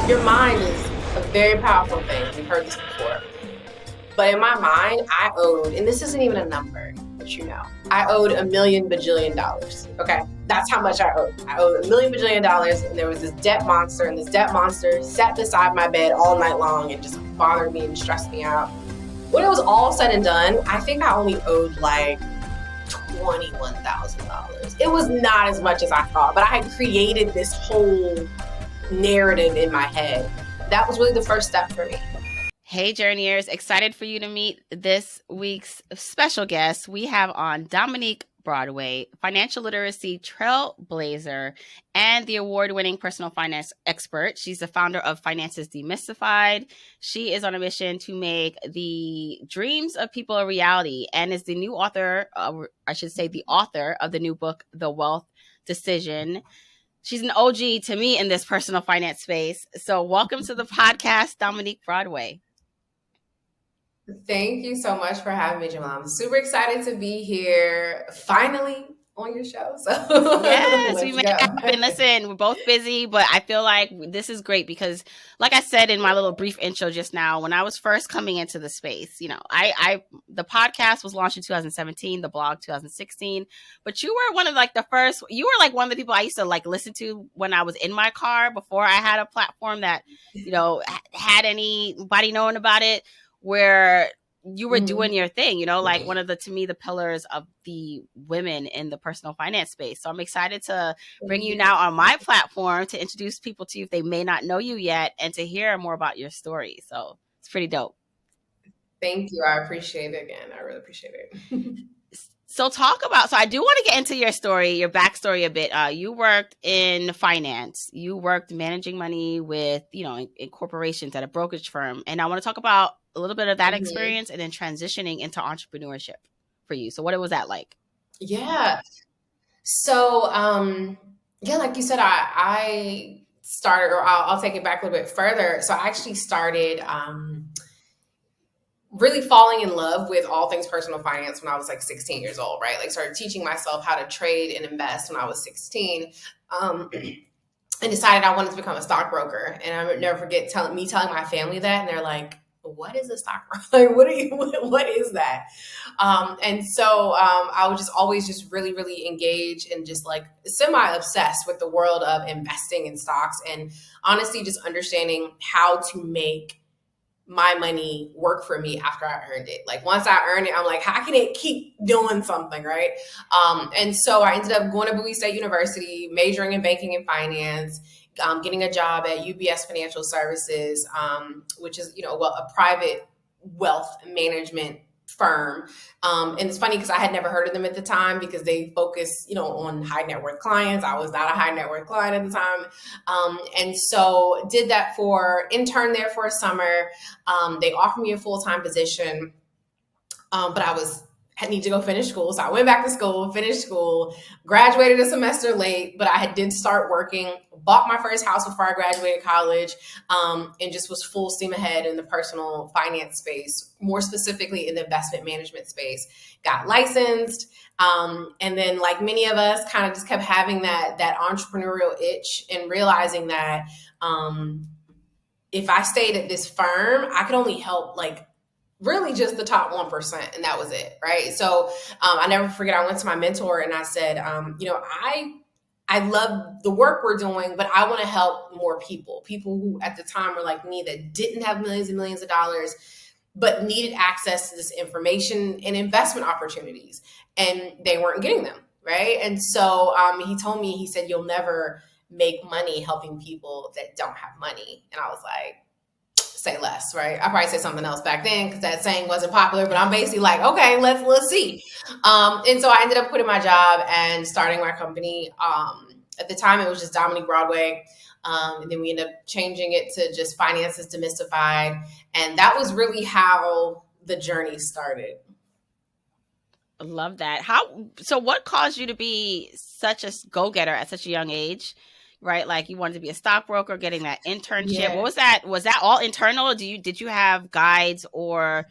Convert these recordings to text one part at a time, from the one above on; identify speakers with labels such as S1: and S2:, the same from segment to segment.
S1: Your mind is a very powerful thing. We've heard this before. But in my mind, I owed, and this isn't even a number, but I owed $1 million bajillion. Okay. That's how much I owed. I owed $1 million bajillion, and there was this debt monster, and this debt monster sat beside my bed all night long and just bothered me and stressed me out. When it was all said and done, I think I only owed like $21,000. It was not as much as I thought, but I had created this whole narrative in my head. That was really the first step for me.
S2: Hey, Journeyers, excited for you to meet this week's special guest. We have on Dominique Broadway, financial literacy trailblazer, and the award-winning personal finance expert. She's the founder of Finances Demystified. She is on a mission to make the dreams of people a reality and is the new author, the author of the new book, The Wealth Decision. She's an OG to me in this personal finance space. So welcome to the podcast, Dominique Broadway.
S1: Thank you so much for having me, Jamal. I'm super excited to be here finally on your show. So
S2: yes, we made it happen. Listen, we're both busy, but I feel like this is great because, like I said in my little brief intro just now, when I was first coming into the space, the podcast was launched in 2017, the blog 2016, but you were one of the first. You were one of the people I used to listen to when I was in my car before I had a platform that had anybody knowing about it. Where you were doing your thing, one of the pillars of the women in the personal finance space. So I'm excited to bring you now on my platform to introduce people to you if they may not know you yet and to hear more about your story. So it's pretty dope.
S1: Thank you. I appreciate it again. I really appreciate it.
S2: So I do want to get into your story, your backstory a bit. You worked in finance. You worked managing money with, in corporations at a brokerage firm. And I want to talk about a little bit of that experience and then transitioning into entrepreneurship for you. So what was that like?
S1: Yeah. So, like you said, I started, or I'll take it back a little bit further. So I actually started, really falling in love with all things personal finance when I was 16 years old, right? Started teaching myself how to trade and invest when I was 16. And decided I wanted to become a stockbroker. And I would never forget telling my family that. And they're like, what is a stockbroker? What is that? And so I was just always just really, really engaged and just semi-obsessed with the world of investing in stocks and honestly just understanding how to make my money work for me after I earned it. Once I earned it, I'm like, how can it keep doing something, right? And so I ended up going to Bowie State University, majoring in banking and finance, getting a job at UBS Financial Services, which is, a private wealth management firm. And it's funny because I had never heard of them at the time because they focus, on high net worth clients. I was not a high net worth client at the time. And so did that interned there for a summer. They offered me a full-time position. But I need to go finish school. So I went back to school, finished school, graduated a semester late, but I did start working, bought my first house before I graduated college, and just was full steam ahead in the personal finance space, more specifically in the investment management space. Got licensed. And then like many of us kind of just kept having that entrepreneurial itch and realizing that if I stayed at this firm, I could only help really just the top 1%. And that was it. Right. So I never forget, I went to my mentor and I said, I love the work we're doing, but I want to help more people who at the time were like me that didn't have millions and millions of dollars, but needed access to this information and investment opportunities. And they weren't getting them. Right. And so he told me, he said, you'll never make money helping people that don't have money. And I was like, say less, right? I probably said something else back then because that saying wasn't popular, but I'm basically like, okay, let's see. And so I ended up quitting my job and starting my company. At the time, it was just Dominique Broadway. And then we ended up changing it to just Finances Demystified. And that was really how the journey started.
S2: I love that. So what caused you to be such a go-getter at such a young age? Right? Like you wanted to be a stockbroker, getting that internship. Yeah. What was that? Was that all internal? Or did you have guides or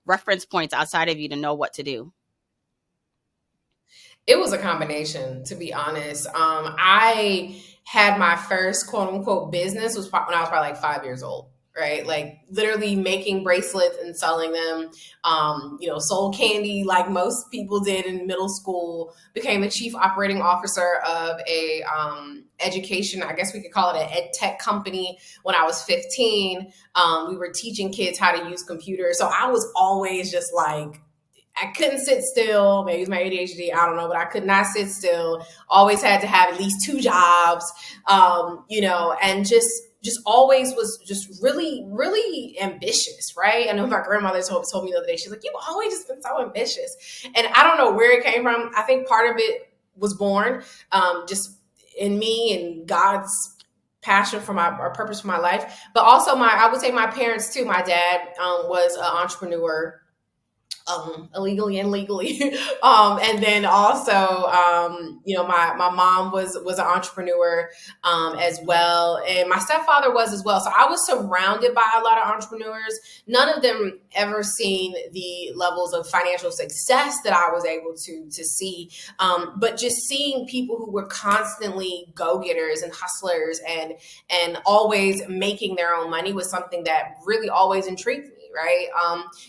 S2: reference points outside of you to know what to do?
S1: It was a combination, to be honest. I had my first quote unquote business was when I was probably like 5 years old, right? Like literally making bracelets and selling them. Sold candy like most people did in middle school. Became the chief operating officer of a education, I guess we could call it an ed tech company when I was 15. We were teaching kids how to use computers. So I was always just like, I couldn't sit still. Maybe it's my ADHD. I don't know, but I could not sit still. Always had to have at least 2 jobs, and just always was just really, really ambitious, right? I know my grandmother told me the other day, she's like, you've always just been so ambitious. And I don't know where it came from. I think part of it was born just in me and God's passion for or purpose for my life. But also I would say my parents too. My dad was an entrepreneur, illegally and legally. And then also, my mom was an entrepreneur, as well. And my stepfather was as well. So I was surrounded by a lot of entrepreneurs. None of them ever seen the levels of financial success that I was able to see. But just seeing people who were constantly go-getters and hustlers and always making their own money was something that really always intrigued me. Right.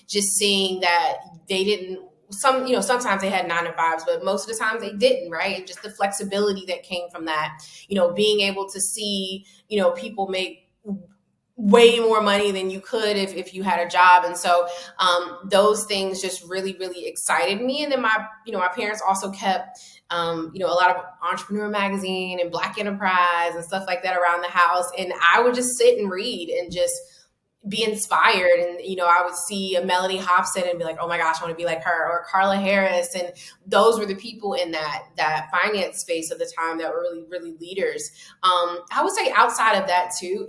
S1: Just seeing that they didn't, sometimes they had 9-to-5s, but most of the times they didn't. Right. And just the flexibility that came from that, being able to see, people make way more money than you could if you had a job. And so those things just really, really excited me. And then my parents also kept, a lot of Entrepreneur Magazine and Black Enterprise and stuff like that around the house. And I would just sit and read and just be inspired. And, I would see a Melanie Hobson and be like, oh my gosh, I want to be like her, or Carla Harris. And those were the people in that finance space at the time that were really, really leaders. I would say outside of that too,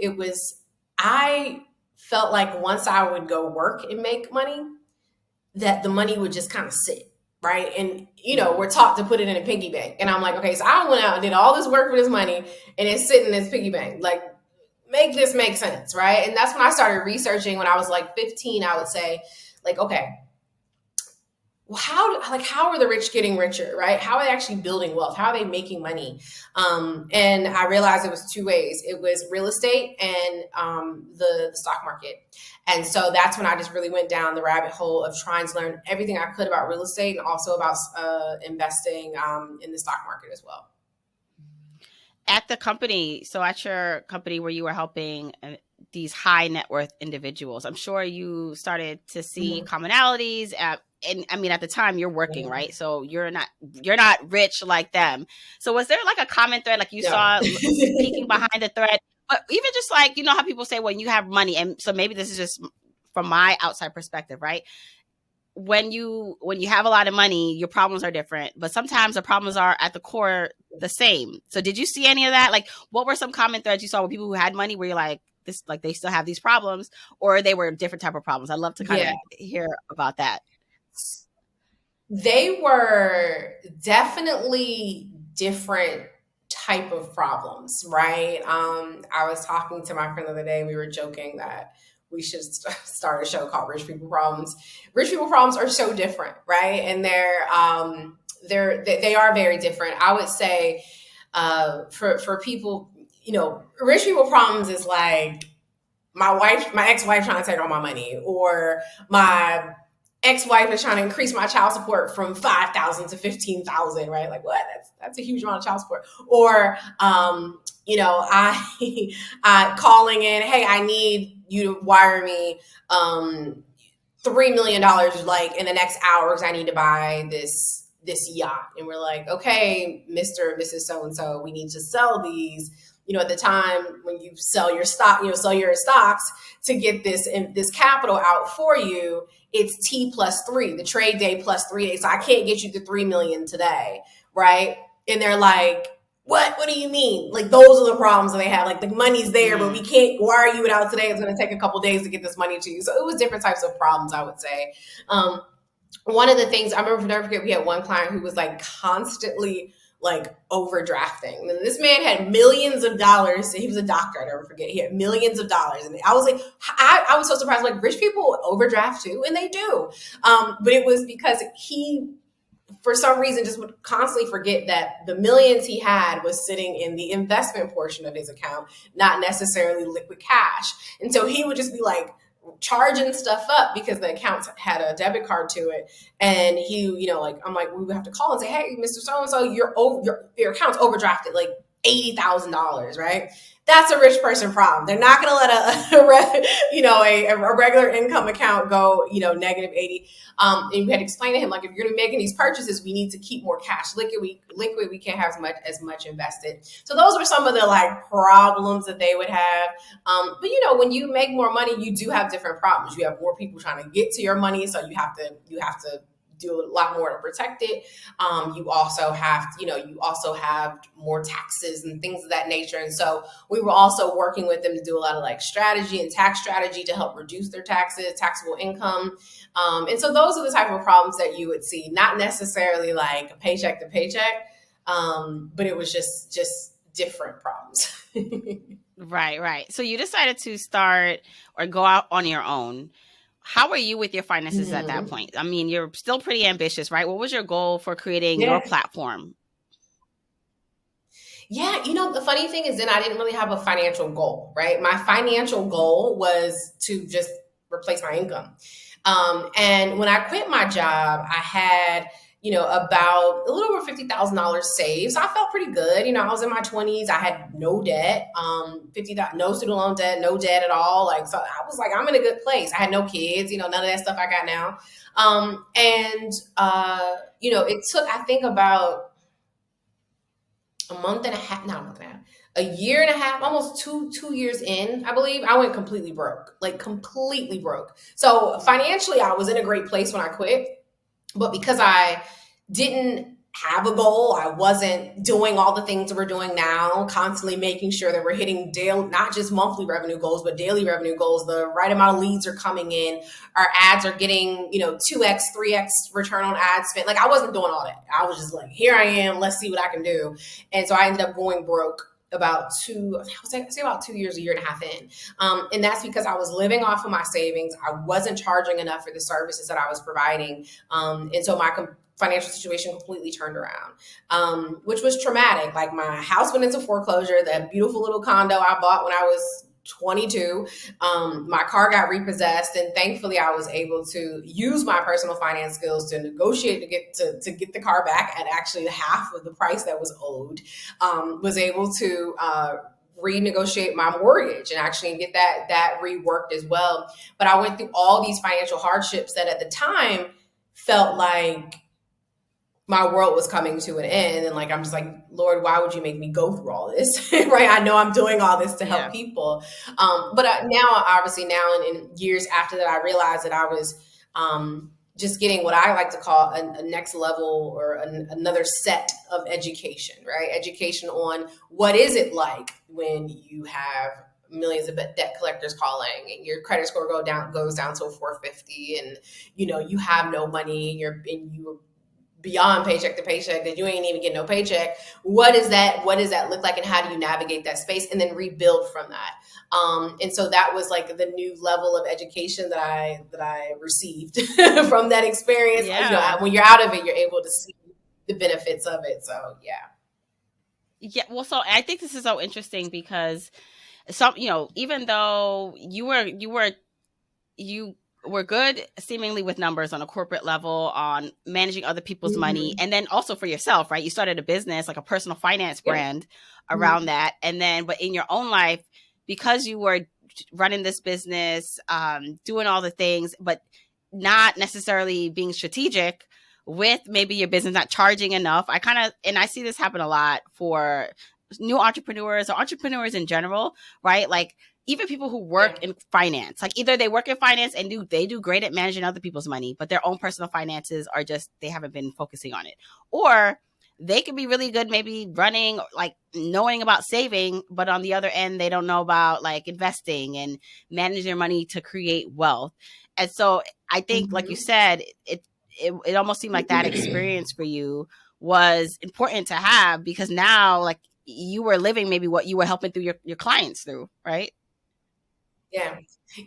S1: I felt like once I would go work and make money, that the money would just kind of sit. Right. And, we're taught to put it in a piggy bank. And I'm like, okay, so I went out and did all this work for this money and it's sitting in this piggy bank. Like, make this make sense, right? And that's when I started researching. When I was like 15, I would say, like, okay, well, how are the rich getting richer, right? How are they actually building wealth? How are they making money? And I realized it was 2 ways. It was real estate and the stock market. And so that's when I just really went down the rabbit hole of trying to learn everything I could about real estate and also about investing in the stock market as well.
S2: At the company, so at your company where you were helping these high net worth individuals, I'm sure you started to see commonalities. And I mean, at the time you're working, right? So you're not rich like them. So was there like a common thread, like you saw peeking behind the thread? But even just like, how people say when you have money, and so maybe this is just from my outside perspective, right? When you have a lot of money, your problems are different, but sometimes the problems are at the core the same. So did you see any of that? Like, what were some common threads you saw with people who had money where you're like, this, like they still have these problems, or they were different type of problems? I'd love to kind of hear about that.
S1: They were definitely different type of problems, right? I was talking to my friend the other day. We were joking that we should start a show called Rich People Problems. Rich People Problems are so different, right? And they are very different. I would say for people, Rich People Problems is like my ex-wife trying to take all my money, or my ex-wife is trying to increase my child support from $5,000 to $15,000, right? Like, what? That's a huge amount of child support. Or I calling in, hey, I need you to wire me $3 million like in the next hour because I need to buy this yacht. And we're like, okay, Mr. and Mrs. So-and-so, we need to sell these. At the time when you sell your stock, sell your stocks to get this capital out for you, it's T plus 3, the trade day plus 3 days. So I can't get you the 3 million today. Right. And they're like, what do you mean? Like, those are the problems that they have. Like, the money's there, but we can't wire you it out today. It's going to take a couple days to get this money to you. So it was different types of problems, I would say. One of the things I remember, never forget, we had one client who was like constantly like overdrafting. And this man had millions of dollars. He was a doctor. I never forget. He had millions of dollars. And I was like, I was so surprised. Like, rich people overdraft too. And they do. But it was because he for some reason just would constantly forget that the millions he had was sitting in the investment portion of his account, not necessarily liquid cash. And so he would just be like charging stuff up because the account had a debit card to it. And he, like, I'm like, we would have to call and say, hey, Mr. So-and-so, your account's overdrafted like $80,000, right? That's a rich person problem. They're not going to let a regular income account go, negative 80. And we had to explain to him, like, if you're going to be making these purchases, we need to keep more cash liquid. We can't have as much invested. So those were some of the like problems that they would have. But when you make more money, you do have different problems. You have more people trying to get to your money, so you have to do a lot more to protect it. You also have more taxes and things of that nature. And so we were also working with them to do a lot of like strategy and tax strategy to help reduce their taxes, taxable income. And so those are the type of problems that you would see, not necessarily like paycheck to paycheck, but it was just different problems.
S2: Right. So you decided to start or go out on your own. How are you with your finances at that point? I mean, you're still pretty ambitious, right? What was your goal for creating your platform?
S1: Yeah, the funny thing is then I didn't really have a financial goal, right? My financial goal was to just replace my income. And when I quit my job, I had, about a little over $50,000 saved. So I felt pretty good. I was in my 20s. I had no debt, no student loan debt, no debt at all. Like, so I was like, I'm in a good place. I had no kids, none of that stuff I got now. It took, I think, about a year and a half, almost two years in, I believe, I went completely broke. So financially, I was in a great place when I quit. But because I didn't have a goal, I wasn't doing all the things that we're doing now, constantly making sure that we're hitting daily, not just monthly revenue goals, but daily revenue goals. The right amount of leads are coming in. Our ads are getting, 2x, 3x return on ad spend. Like, I wasn't doing all that. I was just like, here I am, let's see what I can do. And so I ended up going broke about 2 years, a year and a half in. And that's because I was living off of my savings. I wasn't charging enough for the services that I was providing. And so my financial situation completely turned around, which was traumatic. Like, my house went into foreclosure, that beautiful little condo I bought when I was 22. My car got repossessed, and thankfully I was able to use my personal finance skills to negotiate to get the car back at actually half of the price that was owed. Was able to renegotiate my mortgage and actually get that reworked as well. But I went through all these financial hardships that at the time felt like my world was coming to an end. And like, I'm just like, Lord, why would you make me go through all this? Right. I know I'm doing all this to help people. But now in years after that, I realized that I was just getting what I like to call a next level or another set of education, right? Education on what is it like when you have millions of debt collectors calling and your credit score goes down to 450 and, you have no money and you're beyond paycheck to paycheck, that you ain't even getting no paycheck. What does that look like, and how do you navigate that space and then rebuild from that? And so that was like the new level of education that I received from that experience.
S2: Yeah.
S1: When you're out of it, you're able to see the benefits of it. So
S2: yeah. Well, so I think this is so interesting because even though you were good seemingly with numbers on a corporate level, on managing other people's money, and then also for yourself, right? You started a business, like a personal finance brand around that. And then, but in your own life, because you were running this business, doing all the things, but not necessarily being strategic with maybe your business, not charging enough. I see this happen a lot for new entrepreneurs or entrepreneurs in general, right? Like, even people who work in finance, like either they work in finance and they do great at managing other people's money, but their own personal finances are just, they haven't been focusing on it. Or they could be really good, maybe running, like knowing about saving, but on the other end, they don't know about like investing and managing their money to create wealth. And so I think, like you said, it almost seemed like that experience for you was important to have, because now like you were living maybe what you were helping through your clients through, right?
S1: Yeah.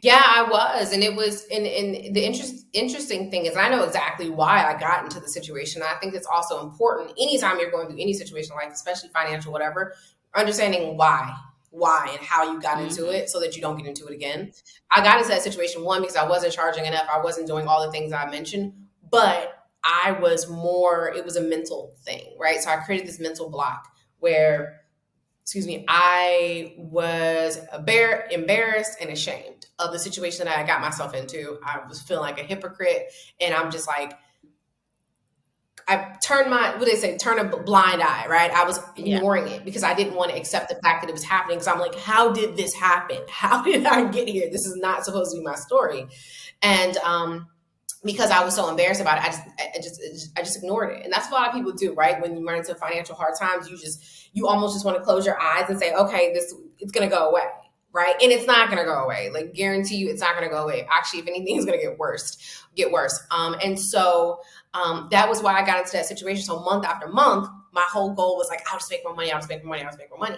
S1: Yeah, I was. And it was, and the interesting thing is, I know exactly why I got into the situation. I think it's also important anytime you're going through any situation in life, especially financial, whatever, understanding why and how you got into
S2: Mm-hmm.
S1: it so that you don't get into it again. I got into that situation, one, because I wasn't charging enough. I wasn't doing all the things I mentioned, but I was more, it was a mental thing, right? So I created this mental block where, excuse me, I was embarrassed and ashamed of the situation that I got myself into. I was feeling like a hypocrite, and I'm just like, I turned my, what do they say, turn a blind eye, right? I was
S2: Yeah.
S1: ignoring it because I didn't want to accept the fact that it was happening. Because I'm like, how did this happen? How did I get here? This is not supposed to be my story. And because I was so embarrassed about it, I just ignored it. And that's what a lot of people do, right? When you run into financial hard times, you almost just want to close your eyes and say, okay, it's gonna go away, right? And it's not gonna go away. Like, guarantee you, it's not gonna go away. Actually, if anything, it's gonna get worse. And so that was why I got into that situation. So month after month, my whole goal was like, I'll just make more money. I'll just make more money. I'll just make more money.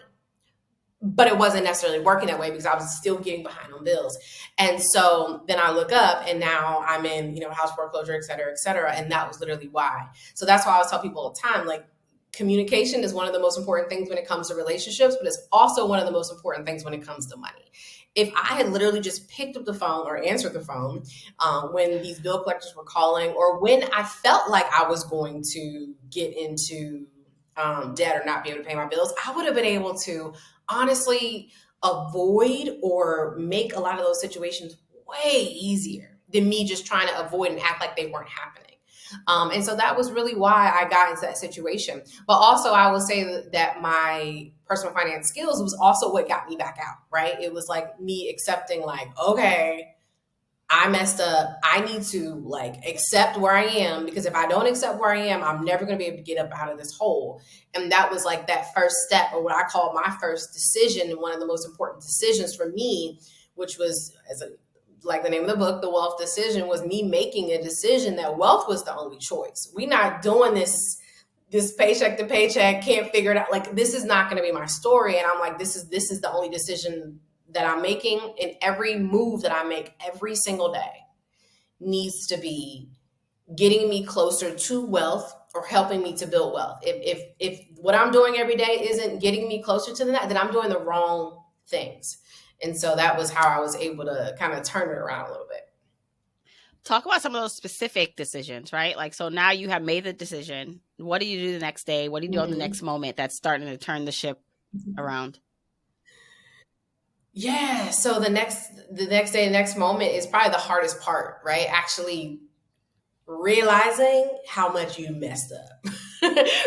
S1: But it wasn't necessarily working that way because I was still getting behind on bills. And so then I look up and now I'm in, house foreclosure, et cetera, et cetera. And that was literally why. So that's why I always tell people all the time, like, communication is one of the most important things when it comes to relationships, but it's also one of the most important things when it comes to money. If I had literally just picked up the phone or answered the phone when these bill collectors were calling, or when I felt like I was going to get into debt or not be able to pay my bills, I would have been able to honestly avoid or make a lot of those situations way easier than me just trying to avoid and act like they weren't happening. And so that was really why I got into that situation. But also, I will say that my personal finance skills was also what got me back out, right? It was like me accepting, like, okay, I messed up. I need to like accept where I am, because if I don't accept where I am, I'm never going to be able to get up out of this hole. And that was like that first step, or what I call my first decision, and one of the most important decisions for me, which was, like the name of the book, The Wealth Decision, was me making a decision that wealth was the only choice. We're not doing this paycheck to paycheck, can't figure it out. Like, this is not going to be my story. And I'm like, this is the only decision that I'm making, and every move that I make every single day needs to be getting me closer to wealth or helping me to build wealth. If what I'm doing every day isn't getting me closer to that, then I'm doing the wrong things. And so that was how I was able to kind of turn it around a little bit.
S2: Talk about some of those specific decisions, right? Like, so now you have made the decision. What do you do the next day? What do you do on the next moment that's starting to turn the ship around?
S1: Yeah. So the next day, the next moment is probably the hardest part, right? Actually realizing how much you messed up.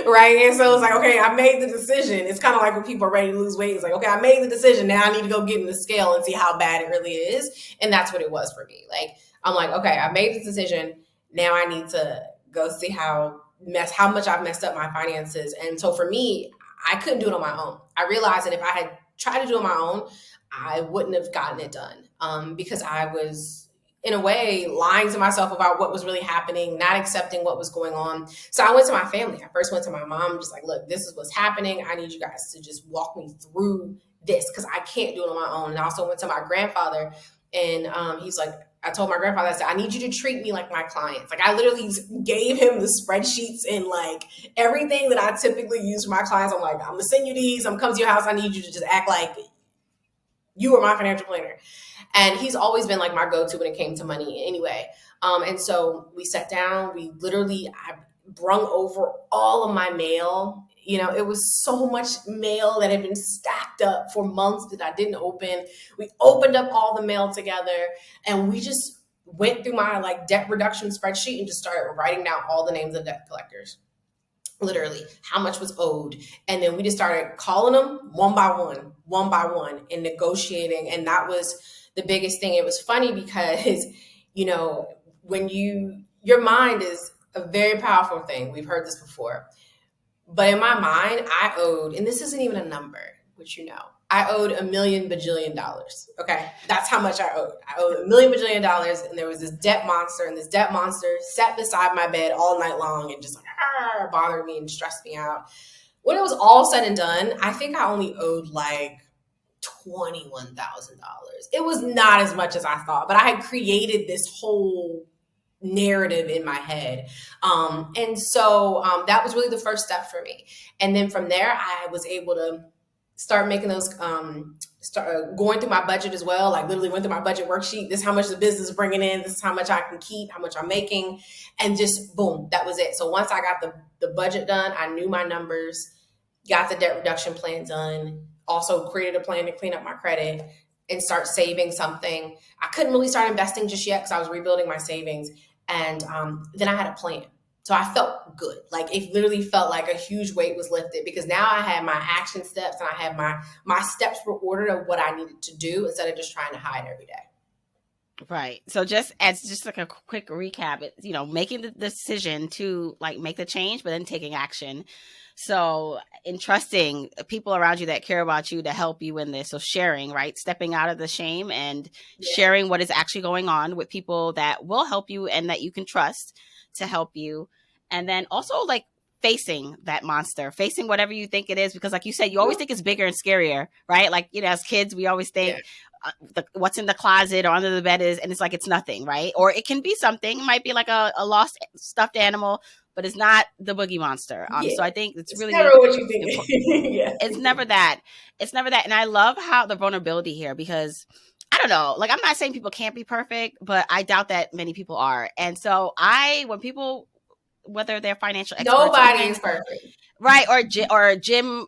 S1: Right. And so it's like, okay, I made the decision. It's kind of like when people are ready to lose weight. It's like, okay, I made the decision. Now I need to go get in the scale and see how bad it really is. And that's what it was for me. Like, I'm like, okay, I made this decision. Now I need to go see how much I've messed up my finances. And so for me, I couldn't do it on my own. I realized that if I had tried to do it on my own, I wouldn't have gotten it done, because I was, in a way, lying to myself about what was really happening, not accepting what was going on. So I went to my family. I first went to my mom, just like, look, this is what's happening. I need you guys to just walk me through this, because I can't do it on my own. And I also went to my grandfather, and he's like, I told my grandfather, I said, I need you to treat me like my clients. Like, I literally gave him the spreadsheets and like everything that I typically use for my clients. I'm like, I'm gonna send you these. I'm coming to your house. I need you to just act like you are my financial planner. And he's always been like my go-to when it came to money anyway. And so we sat down, I brung over all of my mail. It was so much mail that had been stacked up for months that I didn't open. We opened up all the mail together, and we just went through my like debt reduction spreadsheet and just started writing down all the names of debt collectors, literally how much was owed. And then we just started calling them one by one and negotiating. And that was the biggest thing. It was funny because, when your mind is a very powerful thing. We've heard this before. But in my mind, I owed, and this isn't even a number, which I owed $1 million bajillion. Okay. That's how much I owed. I owed $1 million bajillion. And there was this debt monster, and this debt monster sat beside my bed all night long and just like bothered me and stressed me out. When it was all said and done, I think I only owed like $21,000. It was not as much as I thought, but I had created this whole narrative in my head. And so that was really the first step for me. And then from there, I was able to start making those, start going through my budget as well. Like literally went through my budget worksheet. This is how much the business is bringing in. This is how much I can keep, how much I'm making. And just boom, that was it. So once I got the budget done, I knew my numbers, got the debt reduction plan done, also created a plan to clean up my credit and start saving something. I couldn't really start investing just yet because I was rebuilding my savings. And then I had a plan. So I felt good. Like it literally felt like a huge weight was lifted because now I had my action steps and I had my steps were ordered of what I needed to do instead of just trying to hide every day.
S2: Right. So just like a quick recap, it's, making the decision to like make the change, but then taking action. So entrusting people around you that care about you to help you in this. So sharing, right? Stepping out of the shame and sharing what is actually going on with people that will help you and that you can trust to help you. And then also like facing that monster, facing whatever you think it is, because like you said, you always think it's bigger and scarier, right? Like, as kids, we always think what's in the closet or under the bed is, and it's like, it's nothing, right? Or it can be something, it might be like a lost stuffed animal, but it's not the boogie monster. So I think it's really
S1: never what you think.
S2: It's never that. It's never that. And I love how the vulnerability here, because I don't know, like I'm not saying people can't be perfect, but I doubt that many people are. And so when people, whether they're financial experts,
S1: nobody is perfect,
S2: right? Or gym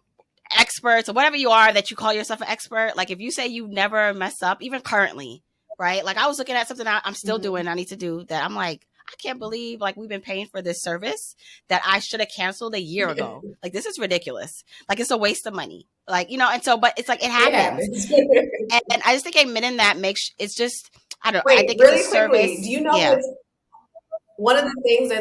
S2: experts or whatever you are that you call yourself an expert. Like if you say you never mess up, even currently, right? Like I was looking at something I'm still doing, I need to do that. I'm like, I can't believe like we've been paying for this service that I should have canceled a year ago. Like this is ridiculous. Like it's a waste of money. Like, and so, but it's like, it happens. And I just think admitting that it's just, I don't know. I think
S1: really
S2: it's a service.
S1: Quickly, do you know one of the things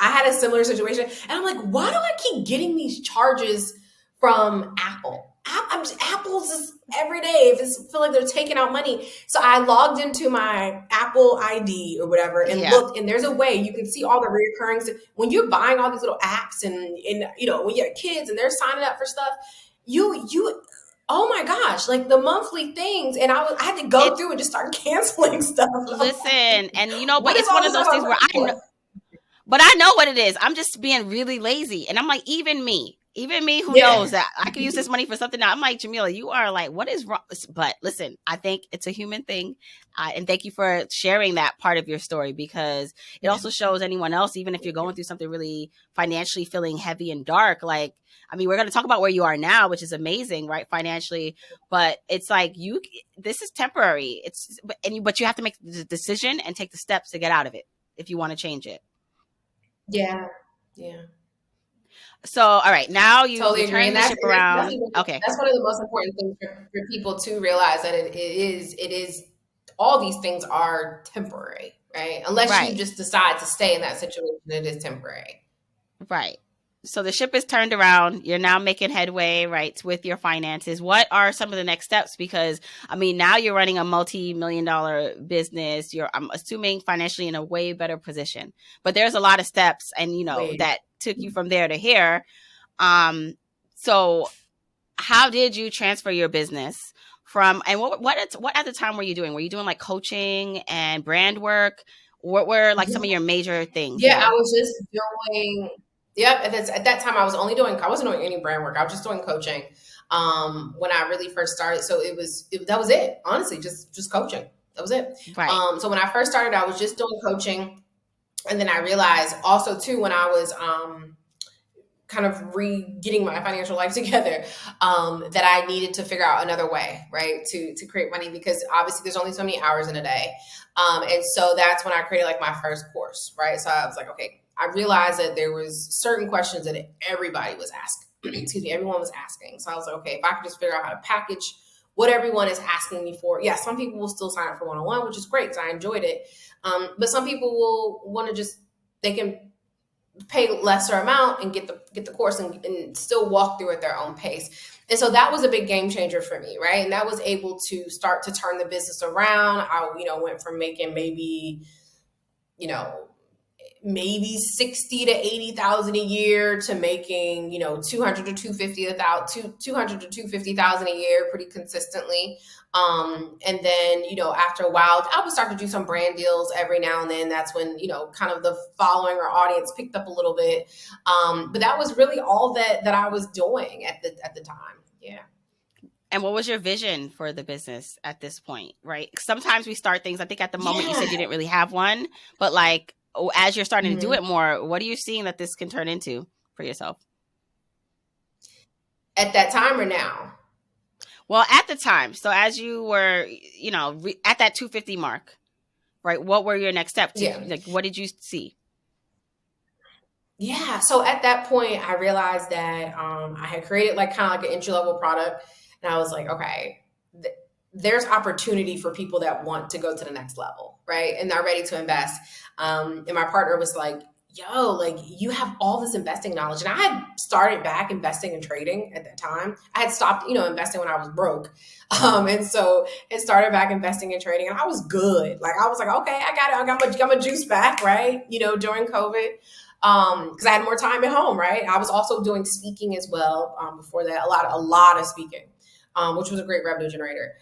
S1: I had a similar situation and I'm like, why do I keep getting these charges from Apple? Apple's just every day. I feel like they're taking out money. So I logged into my Apple ID or whatever and looked, and there's a way you can see all the reoccurring. When you're buying all these little apps and when you have kids and they're signing up for stuff, you oh my gosh, like the monthly things. And I had to go through and just start canceling stuff.
S2: Listen, and but it's one of those things where I know what it is. I'm just being really lazy. And I'm like, even me who knows that I could use this money for something now. I'm like, Jamila, you are like, what is wrong? But listen, I think it's a human thing. And thank you for sharing that part of your story, because it also shows anyone else, even if you're going through something really financially feeling heavy and dark, like, I mean, we're going to talk about where you are now, which is amazing, right? Financially, but it's like this is temporary. But you have to make the decision and take the steps to get out of it if you want to change it.
S1: Yeah.
S2: So, all right, now you
S1: totally
S2: turn the ship around. Okay.
S1: That's one of the most important things for people to realize, that it is all these things are temporary, right? Unless you just decide to stay in that situation, it is temporary.
S2: Right. So the ship is turned around. You're now making headway, right, with your finances. What are some of the next steps? Because, I mean, now you're running a multi-million-dollar business. I'm assuming financially in a way better position. But there's a lot of steps, and, that took you from there to here. So how did you transfer your business from, and what at the time were you doing? Were you doing like coaching and brand work? What were like some of your major things?
S1: Yeah, I was just doing... Yep. At that time, I wasn't doing any brand work. I was just doing coaching when I really first started. So that was it. Honestly, just coaching. That was it.
S2: Right.
S1: So when I first started, I was just doing coaching. And then I realized also too, when I was kind of getting my financial life together, that I needed to figure out another way, right, to create money, because obviously there's only so many hours in a day. And so that's when I created like my first course, right? So I was like, okay, I realized that there was certain questions that everybody was asking. Excuse me, everyone was asking. So I was like, okay, if I could just figure out how to package what everyone is asking me for. Yeah, some people will still sign up for one-on-one, which is great because I enjoyed it. But some people will want to they can pay lesser amount and get the course and still walk through at their own pace. And so that was a big game changer for me, right? And that was able to start to turn the business around. I, went from making maybe, maybe 60 to 80,000 a year to making, 200 to 250,000 a year pretty consistently. And then, after a while, I would start to do some brand deals every now and then. That's when, kind of the following or audience picked up a little bit. But that was really all that I was doing at the time. Yeah.
S2: And what was your vision for the business at this point, right? Sometimes we start things, I think at the moment you said you didn't really have one, but like as you're starting to do it more, what are you seeing that this can turn into for yourself?
S1: At that time or now?
S2: Well, at the time. So as you were, at that 250 mark, right? What were your next steps?
S1: Yeah.
S2: Like, what did you see?
S1: Yeah. So at that point, I realized that I had created like kind of like an entry-level product. And I was like, okay, there's opportunity for people that want to go to the next level, right? And they're ready to invest. And my partner was like, yo, like you have all this investing knowledge. And I had started back investing and trading at that time. I had stopped, investing when I was broke. And so it started back investing and trading and I was good. Like I was like, okay, I got it. I got my juice back, right? During COVID. Because I had more time at home, right? I was also doing speaking as well before that, a lot of speaking, which was a great revenue generator.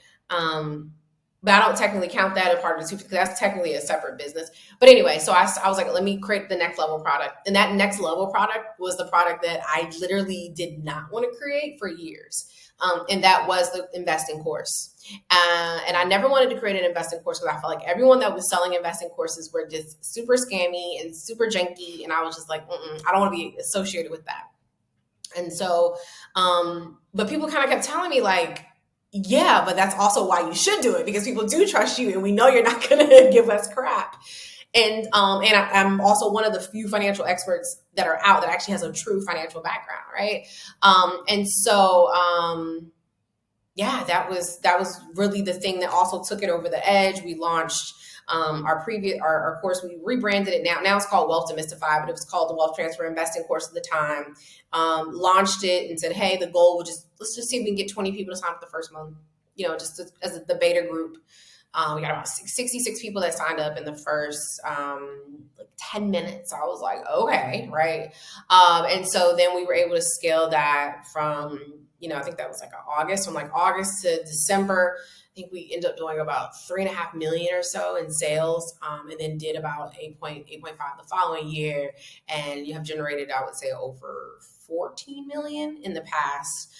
S1: But I don't technically count that as part of the two, because that's technically a separate business. But anyway, so I was like, let me create the next level product. And that next level product was the product that I literally did not want to create for years. And that was the investing course. And I never wanted to create an investing course because I felt like everyone that was selling investing courses were just super scammy and super janky. And I was just like, I don't want to be associated with that. And so, but people kind of kept telling me like, yeah, but that's also why you should do it, because people do trust you and we know you're not going to give us crap. And I'm also one of the few financial experts that are out that actually has a true financial background, right? And so, that was really the thing that also took it over the edge. We launched our course. We rebranded it now. Now it's called Wealth Demystified, but it was called the Wealth Transfer Investing course at the time. Launched it and said, hey, the goal was let's just see if we can get 20 people to sign up the first month, just as the beta group. We got about 66 people that signed up in the first 10 minutes. I was like, okay, right. And so then we were able to scale that from, I think that was like August, from like August to December. I think we ended up doing about 3.5 million or so in sales, and then did about 8.5 the following year. And you have generated, I would say, over 14 million in the past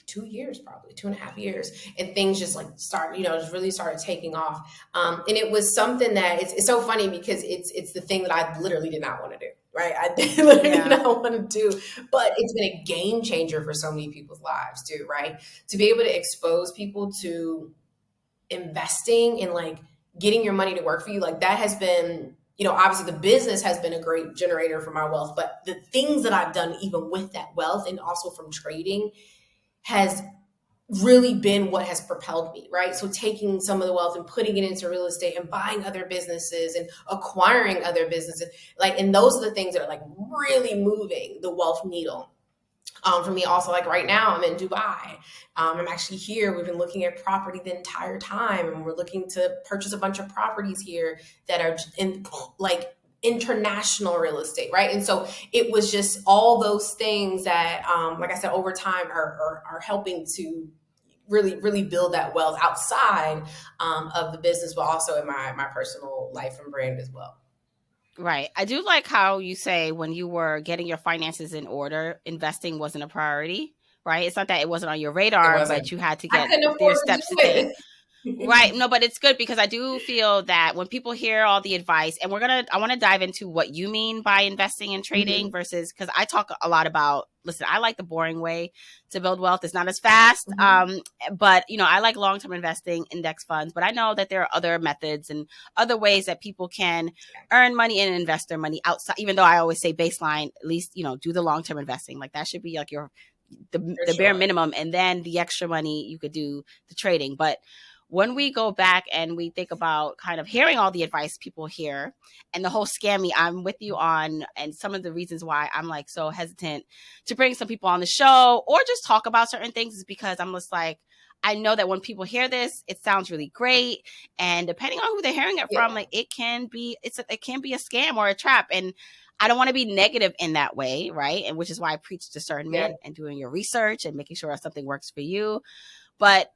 S1: 2 years, probably 2.5 years, and things just like just really started taking off. And it was something that it's so funny because it's the thing that I literally did not want to do, right? I literally did not want to do, but it's been a game changer for so many people's lives too, right? To be able to expose people to investing and like getting your money to work for you, like that has been, obviously the business has been a great generator for my wealth, but the things that I've done even with that wealth and also from trading has really been what has propelled me, right? So taking some of the wealth and putting it into real estate and buying other businesses and acquiring other businesses, and those are the things that are like really moving the wealth needle. For me also, like right now I'm in Dubai. I'm actually here. We've been looking at property the entire time, and we're looking to purchase a bunch of properties here that are in like international real estate, right? And so it was just all those things that, like I said, over time are helping to really, really build that wealth outside of the business, but also in my personal life and brand as well.
S2: Right. I do like how you say when you were getting your finances in order, investing wasn't a priority, right? It's not that it wasn't on your radar, but you had to get your steps to take. Right. No, but it's good because I do feel that when people hear all the advice, and I want to dive into what you mean by investing and trading versus, because I talk a lot about, listen, I like the boring way to build wealth. It's not as fast. But I like long-term investing, index funds, but I know that there are other methods and other ways that people can earn money and invest their money outside, even though I always say baseline, at least, do the long-term investing. Like that should be like the bare minimum. And then the extra money you could do the trading. But when we go back and we think about kind of hearing all the advice people hear and the whole scammy, I'm with you on, and some of the reasons why I'm like so hesitant to bring some people on the show or just talk about certain things is because I'm just like, I know that when people hear this, it sounds really great. And depending on who they're hearing it from, like it can be a scam or a trap. And I don't want to be negative in that way, right? And which is why I preach discernment and doing your research and making sure something works for you. But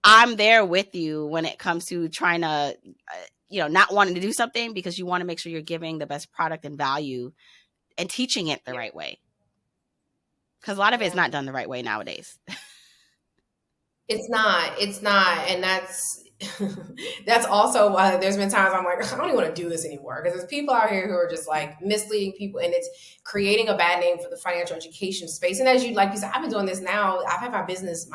S2: I'm there with you when it comes to trying to, not wanting to do something because you want to make sure you're giving the best product and value and teaching it the right way. Because a lot of it is not done the right way nowadays.
S1: It's not. And that's also why there's been times I'm like, I don't even want to do this anymore, because there's people out here who are just like misleading people, and it's creating a bad name for the financial education space. And as you said, I've been doing this now. I've had my business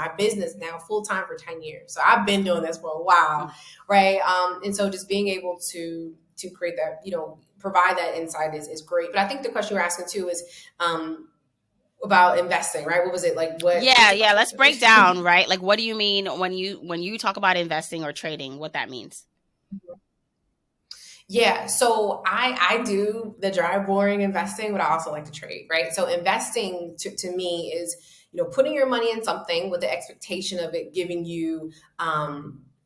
S1: now full time for 10 years. So I've been doing this for a while. Right. And so just being able to create that, provide that insight is great. But I think the question you're asking too is, about investing, right? What was it like? What?
S2: Yeah. Let's break down, right? Like, what do you mean when you talk about investing or trading? What that means?
S1: Yeah, so I do the dry, boring investing, but I also like to trade, right? So investing to me is putting your money in something with the expectation of it giving you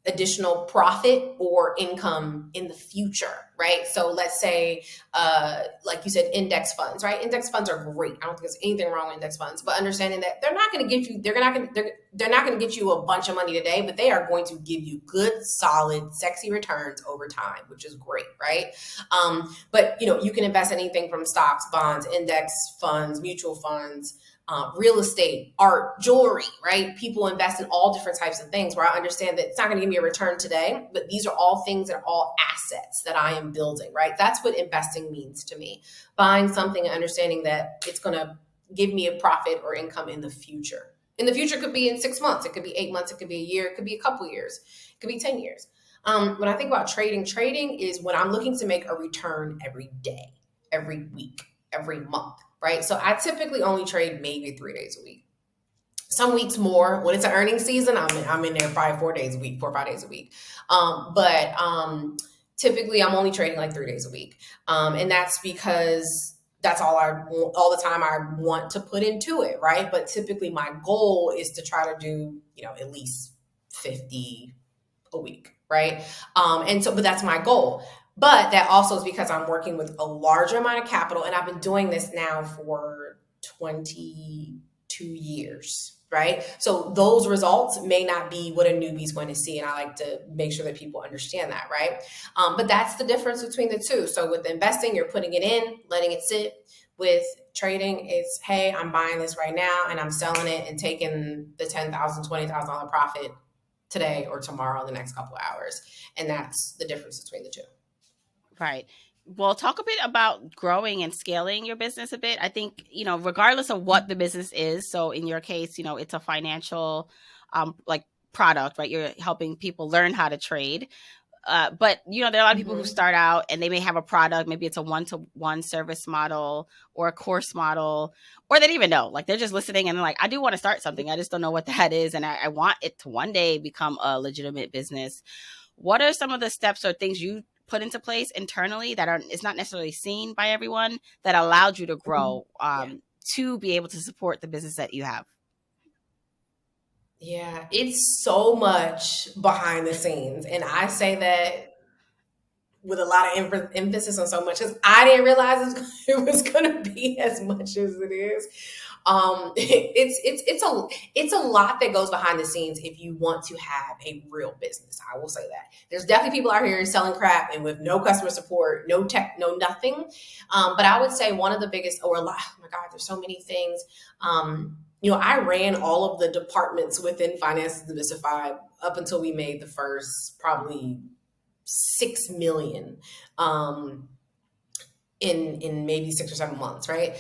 S1: additional profit or income in the future, right? So let's say, like you said, index funds, right? Index funds are great. I don't think there's anything wrong with index funds, but understanding that they're not going to get you a bunch of money today, but they are going to give you good, solid, sexy returns over time, which is great, right? But you can invest anything from stocks, bonds, index funds, mutual funds, real estate, art, jewelry, right? People invest in all different types of things, where I understand that it's not going to give me a return today, but these are all things that are all assets that I am building, right? That's what investing means to me. Buying something and understanding that it's going to give me a profit or income in the future. In the future could be in 6 months. It could be 8 months. It could be a year. It could be a couple years. It could be 10 years. When I think about trading is when I'm looking to make a return every day, every week, every month. Right. So I typically only trade maybe 3 days a week. Some weeks more. When it's an earnings season, I'm in there probably 4 days a week, 4 or 5 days a week. But typically I'm only trading like 3 days a week. And that's because that's all the time I want to put into it. Right. But typically my goal is to try to do, at least 50 a week. Right. But that's my goal. But that also is because I'm working with a larger amount of capital, and I've been doing this now for 22 years, right? So those results may not be what a newbie is going to see, and I like to make sure that people understand that, right? But that's the difference between the two. So with investing, you're putting it in, letting it sit. With trading, it's, hey, I'm buying this right now, and I'm selling it and taking the $10,000, $20,000 profit today or tomorrow in the next couple of hours. And that's the difference between the two.
S2: Right. Well, talk a bit about growing and scaling your business a bit. I think, regardless of what the business is, so in your case, it's a financial product, right? You're helping people learn how to trade. But, there are a lot of people who start out and they may have a product, maybe it's a one-to-one service model or a course model, or they don't even know, like they're just listening and they're like, I do want to start something. I just don't know what that is. And I want it to one day become a legitimate business. What are some of the steps or things you put into place internally that is not necessarily seen by everyone that allowed you to grow to be able to support the business that you have?
S1: Yeah, it's so much behind the scenes. And I say that with a lot of emphasis on so much, because I didn't realize it was going to be as much as it is. It's a lot that goes behind the scenes if you want to have a real business. I will say that there's definitely people out here selling crap and with no customer support, no tech, no nothing. But I would say one of the biggest, or a lot, oh my God, there's so many things. I ran all of the departments within Finances Demystified up until we made the first probably 6 million. In maybe 6 or 7 months, right?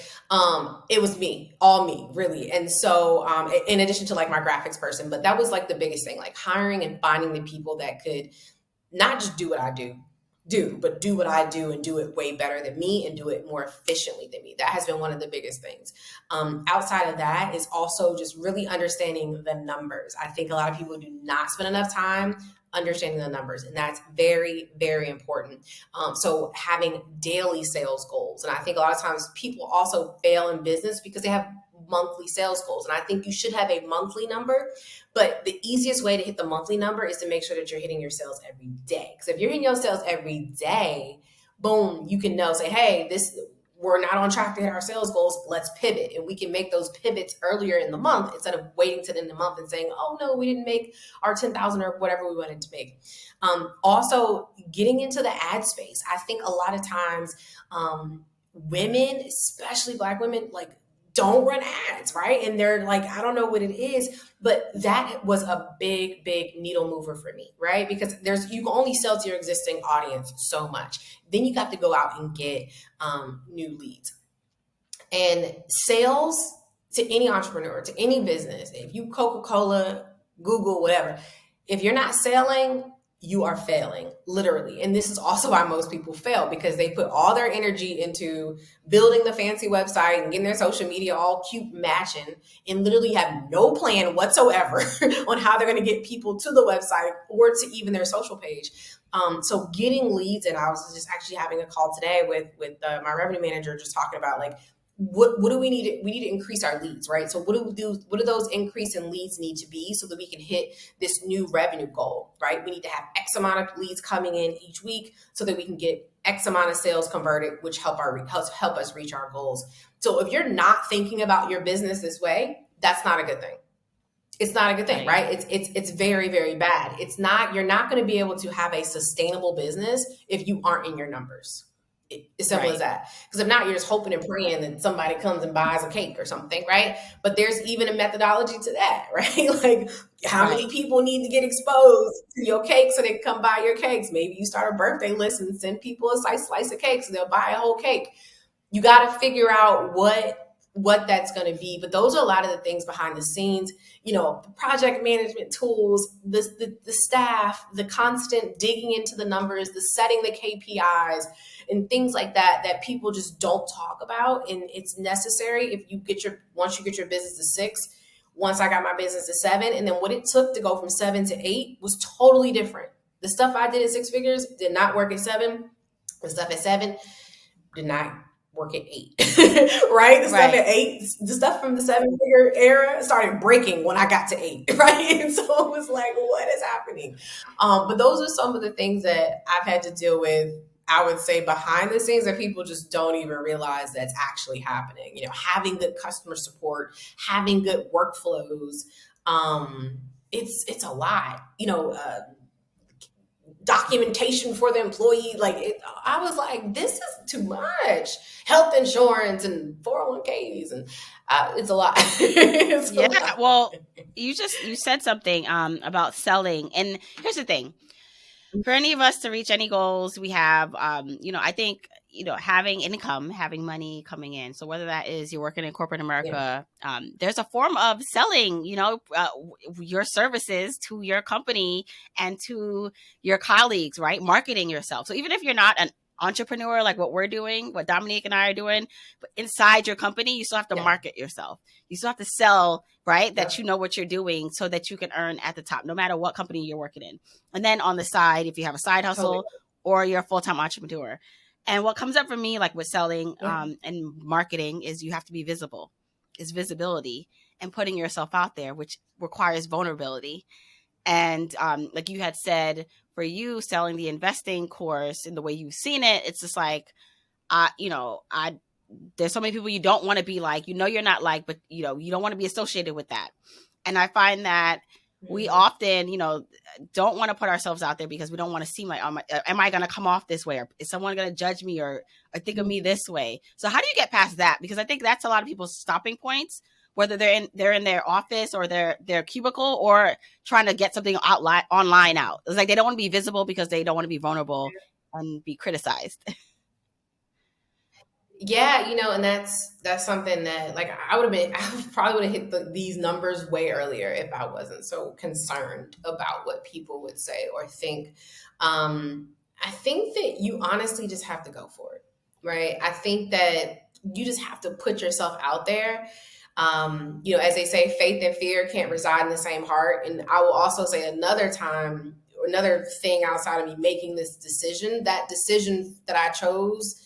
S1: It was all me, really. And so, in addition to like my graphics person, but that was like the biggest thing, like hiring and finding the people that could not just do what I do, but do what I do and do it way better than me and do it more efficiently than me. That has been one of the biggest things. Outside of that is also just really understanding the numbers. I think a lot of people do not spend enough time understanding the numbers, and that's very, very important. So having daily sales goals. And I think a lot of times people also fail in business because they have monthly sales goals. And I think you should have a monthly number, but the easiest way to hit the monthly number is to make sure that you're hitting your sales every day. Because if you're hitting your sales every day, boom, you can know, say, hey, we're not on track to hit our sales goals. Let's pivot. And we can make those pivots earlier in the month instead of waiting to the end of the month and saying, oh no, we didn't make our 10,000 or whatever we wanted to make. Also getting into the ad space. I think a lot of times, women, especially Black women, like don't run ads, right? And they're like, I don't know what it is, but that was a big, big needle mover for me, right? Because you can only sell to your existing audience so much. Then you got to go out and get new leads. And sales to any entrepreneur, to any business, if you Coca-Cola, Google, whatever, if you're not selling, you are failing, literally. And this is also why most people fail, because they put all their energy into building the fancy website and getting their social media all cute matching and literally have no plan whatsoever on how they're going to get people to the website or to even their social page. So getting leads, and I was just actually having a call today with my revenue manager, just talking about like, what do we need? We need to increase our leads, right? So what do those increase in leads need to be so that we can hit this new revenue goal, right? We need to have X amount of leads coming in each week so that we can get X amount of sales converted, which help us reach our goals. So if you're not thinking about your business this way, that's not a good thing. It's not a good thing, right? It's very, very bad. You're not going to be able to have a sustainable business if you aren't in your numbers. It's simple as that. Because if not, you're just hoping and praying that somebody comes and buys a cake or something, right? But there's even a methodology to that, right? Like how many people need to get exposed to your cake so they can come buy your cakes? Maybe you start a birthday list and send people a slice of cake so they'll buy a whole cake. You got to figure out what that's going to be. But those are a lot of the things behind the scenes, the project management tools, the staff, the constant digging into the numbers, the setting the KPIs and things like that people just don't talk about. And it's necessary once you get your business to 6. Once I got my business to 7, and then what it took to go from 7 to 8 was totally different. The stuff I did at 6 figures did not work at 7. The stuff at 7 did not work at 8, right? Stuff at 8, the stuff from the 7-figure era started breaking when I got to 8, right? And so it was like, what is happening? But those are some of the things that I've had to deal with, I would say, behind the scenes that people just don't even realize that's actually happening. Having good customer support, having good workflows, it's a lot. Documentation for the employee, I was like, this is too much. Health insurance and 401ks, and it's a lot. It's a lot.
S2: Well, you said something about selling, and here's the thing. For any of us to reach any goals we have, I think, having income, having money coming in. So whether that is you're working in corporate America, there's a form of selling, your services to your company and to your colleagues, right? Marketing yourself. So even if you're not an entrepreneur, like what we're doing, what Dominique and I are doing, but inside your company, you still have to market yourself. You still have to sell, right? That you know what you're doing so that you can earn at the top, no matter what company you're working in. And then on the side, if you have a side hustle or you're a full-time entrepreneur. And what comes up for me, like with selling and marketing, is you have to be visible. Is visibility and putting yourself out there, which requires vulnerability. And like you had said, for you selling the investing course and the way you've seen it, it's just like, there's so many people you don't want to be like, you're not like, but you don't want to be associated with that. And I find that we often, don't want to put ourselves out there because we don't want to seem like, am I going to come off this way? Or is someone going to judge me or think of me this way? So how do you get past that? Because I think that's a lot of people's stopping points, whether they're in their office or their cubicle or trying to get something online out. It's like they don't want to be visible because they don't want to be vulnerable and be criticized.
S1: Yeah, and that's something that I probably would have hit these numbers way earlier if I wasn't so concerned about what people would say or think. I think that you honestly just have to go for it, right? I think that you just have to put yourself out there. As they say, faith and fear can't reside in the same heart. And I will also say another thing outside of me making this decision, that decision that I chose,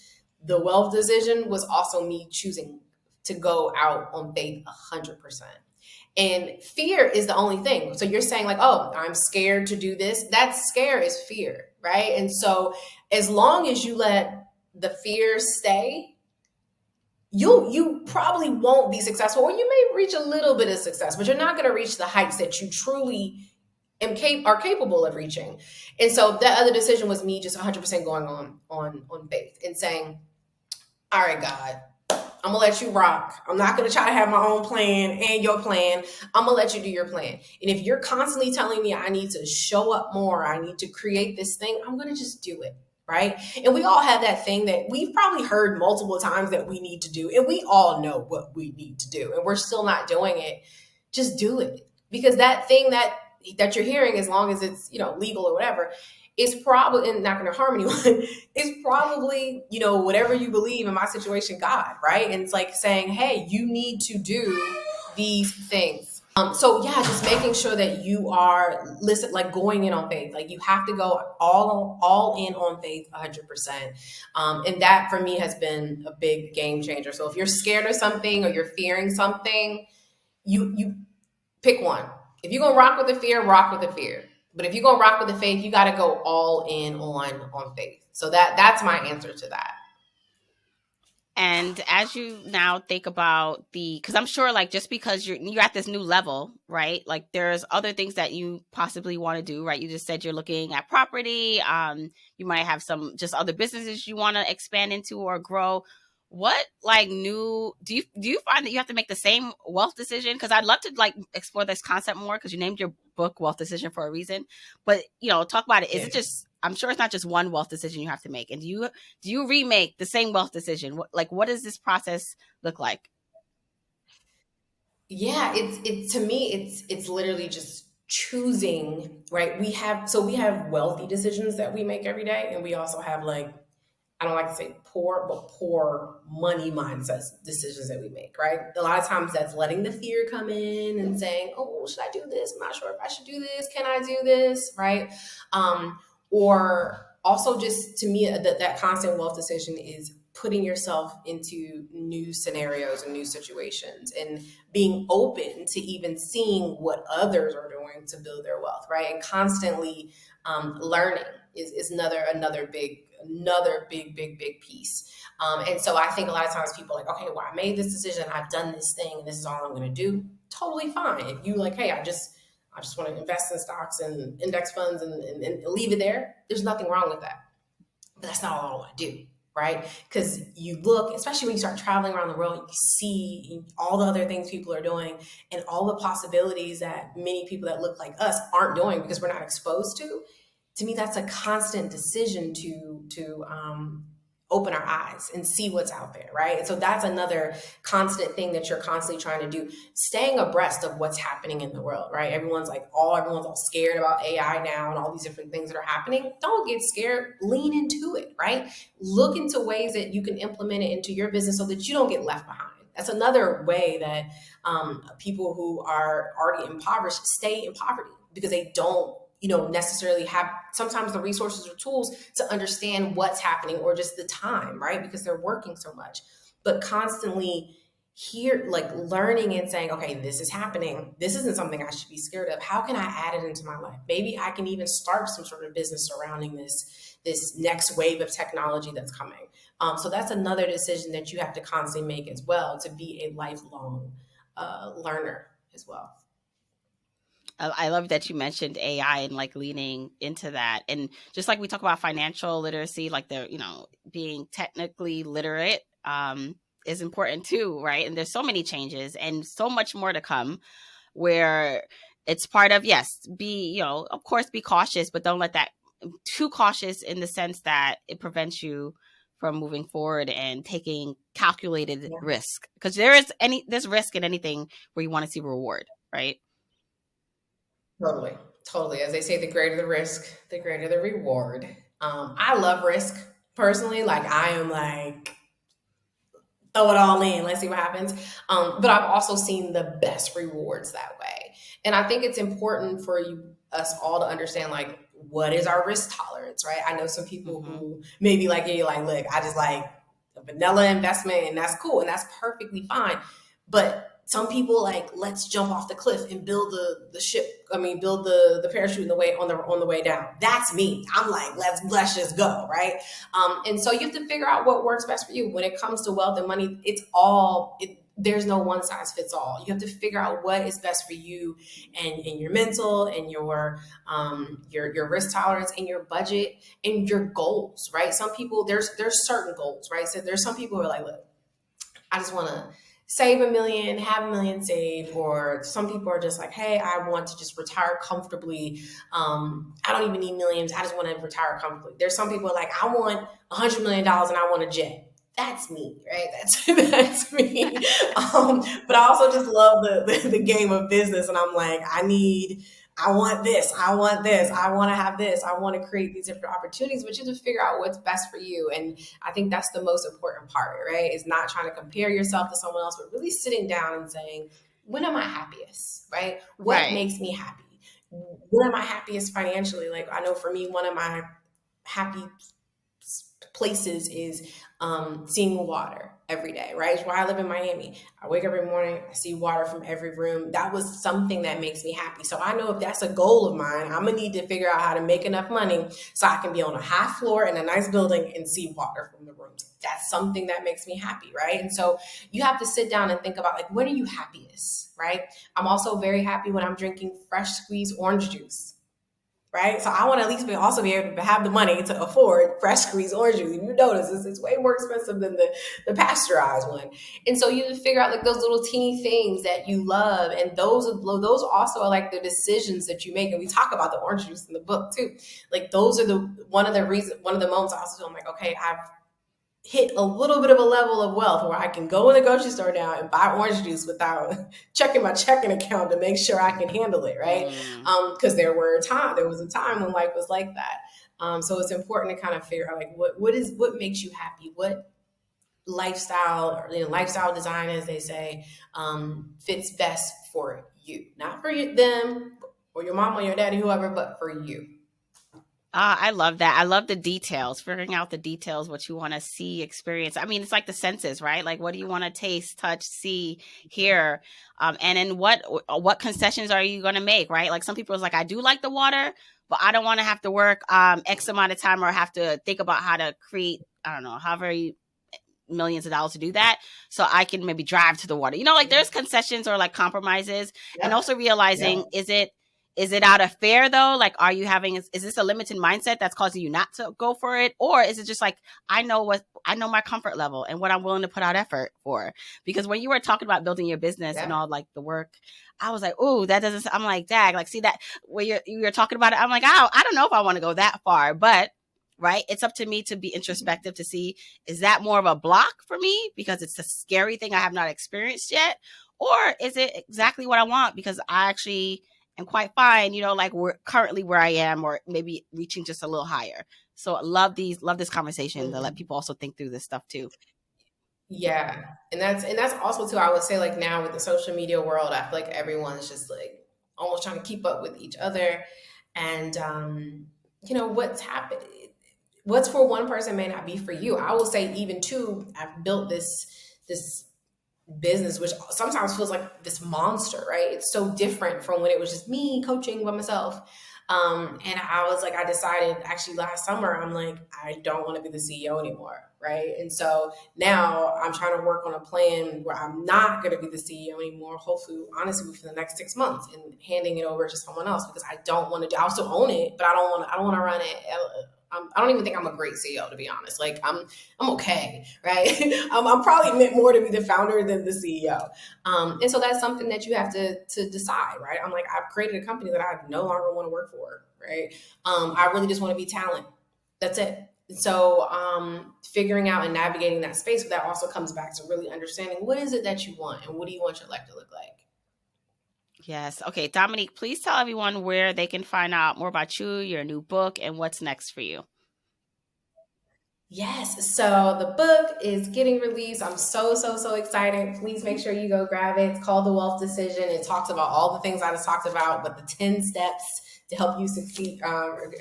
S1: the wealth decision, was also me choosing to go out on faith 100%. And fear is the only thing. So you're saying like, oh, I'm scared to do this. That scare is fear, right? And so as long as you let the fear stay, you probably won't be successful, or you may reach a little bit of success, but you're not going to reach the heights that you truly are capable of reaching. And so that other decision was me just 100% going on faith and saying, all right, God, I'm gonna let you rock. I'm not gonna try to have my own plan and your plan. I'm gonna let you do your plan. And if you're constantly telling me I need to show up more, I need to create this thing, I'm gonna just do it, right? And we all have that thing that we've probably heard multiple times that we need to do, and we all know what we need to do, and we're still not doing it. Just do it, because that thing that you're hearing, as long as it's legal or whatever, is probably not going to harm anyone. It's probably, whatever you believe, in my situation, God, right? And it's like saying, hey, you need to do these things. So yeah, just making sure that you are like going in on faith. Like you have to go all in on faith 100%. And that for me has been a big game changer. So if you're scared of something or you're fearing something, you pick one. If you're going to rock with the fear, rock with the fear. But if you're going to rock with the faith, you got to go all in on faith. So that's my answer to that.
S2: And as you now think about because I'm sure like just because you're at this new level, right? Like there's other things that you possibly want to do, right? You just said you're looking at property. You might have some just other businesses you want to expand into or grow. What like new do you find that you have to make the same wealth decision? Because I'd love to like explore this concept more, because you named your book Wealth Decision for a reason. But talk about it. Is it just, I'm sure it's not just one wealth decision you have to make. And do you remake the same wealth decision? What does this process look like?
S1: Yeah, it's to me, it's literally just choosing, right? We have wealthy decisions that we make every day, and we also have like, I don't like to say poor, but poor money mindset decisions that we make, right? A lot of times that's letting the fear come in and saying, oh, should I do this? I'm not sure if I should do this. Can I do this? Right? Or also just to me, that constant wealth decision is putting yourself into new scenarios and new situations and being open to even seeing what others are doing to build their wealth, right? And constantly learning is another big piece. And so I think a lot of times people are like, okay, well, I made this decision, I've done this thing, and this is all I'm going to do. Totally fine. If you like, hey, I just want to invest in stocks and index funds and leave it there, there's nothing wrong with that. But that's not all I want to do, right? Because you look, especially when you start traveling around the world, you see all the other things people are doing and all the possibilities that many people that look like us aren't doing because we're not exposed to. To me, that's a constant decision to open our eyes and see what's out there, right? And so that's another constant thing that you're constantly trying to do, staying abreast of what's happening in the world, right? Everyone's all scared about AI now and all these different things that are happening. Don't get scared. Lean into it, right? Look into ways that you can implement it into your business so that you don't get left behind. That's another way that people who are already impoverished stay in poverty, because they don't necessarily have sometimes the resources or tools to understand what's happening, or just the time, right? Because they're working so much. But constantly learning and saying, okay, this is happening. This isn't something I should be scared of. How can I add it into my life? Maybe I can even start some sort of business surrounding this next wave of technology that's coming. So that's another decision that you have to constantly make as well, to be a lifelong learner as well.
S2: I love that you mentioned AI and like leaning into that. And just like we talk about financial literacy, like being technically literate is important too, right? And there's so many changes and so much more to come, where it's part of, yes, of course, be cautious, but don't let that too cautious in the sense that it prevents you from moving forward and taking calculated risk. Because there's risk in anything where you want to see reward, right?
S1: Totally. As they say, the greater the risk, the greater the reward. I love risk personally. Like I am like, throw it all in, let's see what happens. But I've also seen the best rewards that way. And I think it's important for us all to understand, like, what is our risk tolerance, right? I know some people who maybe like, you're like, look, I just like vanilla investment, and that's cool and that's perfectly fine. But some people like, let's jump off the cliff and build the ship. I mean, build the parachute in the way on the way down. That's me. I'm like, let's just go, right? And so you have to figure out what works best for you when it comes to wealth and money. There's no one size fits all. You have to figure out what is best for you and your mental and your risk tolerance and your budget and your goals, right? Some people, there's certain goals, right? So there's some people who are like, look, I just want to save $1 million, have $1 million saved, or some people are just like, hey, I want to just retire comfortably. I don't even need millions. I just want to retire comfortably. There's some people like, I want $100 million and I want a jet. That's me, right? That's me. But I also just love the game of business. And I'm like, I want this, I want this, I want to have this, I want to create these different opportunities, but you have to figure out what's best for you. And I think that's the most important part, right? Is not trying to compare yourself to someone else, but really sitting down and saying, when am I happiest, right? What makes me happy? When am I happiest financially? Like, I know for me, one of my happy places is seeing water every day, right? It's why I live in Miami. I wake up every morning, I see water from every room. That was something that makes me happy. So I know if that's a goal of mine, I'm gonna need to figure out how to make enough money so I can be on a half floor in a nice building and see water from the rooms. That's something that makes me happy, right? And so you have to sit down and think about, like, when are you happiest, right? I'm also very happy when I'm drinking fresh squeezed orange juice. Right. So I want to at least also be able to have the money to afford fresh squeezed orange juice. You notice it's way more expensive than the pasteurized one. And so you figure out like those little teeny things that you love. And those also are like the decisions that you make. And we talk about the orange juice in the book too. Like those are one of the moments I also feel like, okay, I've hit a little bit of a level of wealth where I can go in the grocery store now and buy orange juice without checking my checking account to make sure I can handle it, right? Because there was a time when life was like that. So it's important to kind of figure out like what makes you happy, what lifestyle or lifestyle design, as they say, fits best for you, not for them or your mom or your daddy, whoever, but for you.
S2: I love that. I love the details, figuring out the details, what you want to see, experience. I mean, it's like the senses, right? Like, what do you want to taste, touch, see, hear? And then what concessions are you going to make, right? Like some people is like, I do like the water, but I don't want to have to work X amount of time or have to think about how to create, I don't know, however millions of dollars to do that. So I can maybe drive to the water. Like there's concessions or like compromises. Yep. And also realizing, is it out of fear though? Like, are you having, is this a limited mindset that's causing you not to go for it? Or is it just like, I know my comfort level and what I'm willing to put out effort for? Because when you were talking about building your business and all like the work, I was like, oh, that doesn't, I'm like, dag, like, see that where you're talking about it. I'm like, oh, I don't know if I want to go that far, but right. It's up to me to be introspective to see, is that more of a block for me because it's a scary thing I have not experienced yet? Or is it exactly what I want because I actually am quite fine, like we're currently where I am, or maybe reaching just a little higher. So love this conversation to let people also think through this stuff too.
S1: Yeah. And that's also too, I would say like now with the social media world, I feel like everyone's just like almost trying to keep up with each other. And, what's happened, what's for one person may not be for you. I will say even too, I've built this business, which sometimes feels like this monster, right? It's so different from when it was just me coaching by myself. And I decided actually last summer, I'm like, I don't want to be the CEO anymore. Right. And so now I'm trying to work on a plan where I'm not going to be the CEO anymore, hopefully, honestly, for the next 6 months and handing it over to someone else because I don't want to I'll still own it, but I don't want to run it. I don't even think I'm a great CEO, to be honest. Like I'm okay, right? I'm probably meant more to be the founder than the CEO. And so that's something that you have to decide, right? I'm like, I've created a company that I no longer want to work for, right? I really just want to be talent. That's it. So figuring out and navigating that space, but that also comes back to really understanding what is it that you want and what do you want your life to look like?
S2: Yes. Okay. Dominique, please tell everyone where they can find out more about you, your new book, and what's next for you.
S1: Yes. So the book is getting released. I'm so excited. Please make sure you go grab it. It's called The Wealth Decision. It talks about all the things I just talked about, but the 10 steps to help you succeed,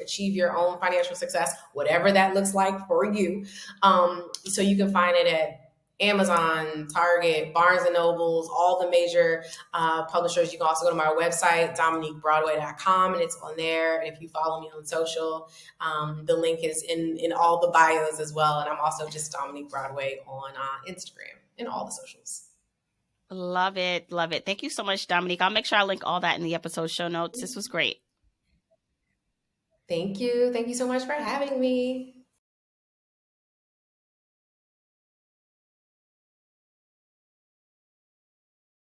S1: achieve your own financial success, whatever that looks like for you. So you can find it at Amazon, Target, Barnes and Nobles, all the major publishers. You can also go to my website, DominiqueBroadway.com, and it's on there. And if you follow me on social, the link is in all the bios as well. And I'm also just Dominique Broadway on Instagram and all the socials.
S2: Love it. Love it. Thank you so much, Dominique. I'll make sure I link all that in the episode show notes. This was great.
S1: Thank you. Thank you so much for having me.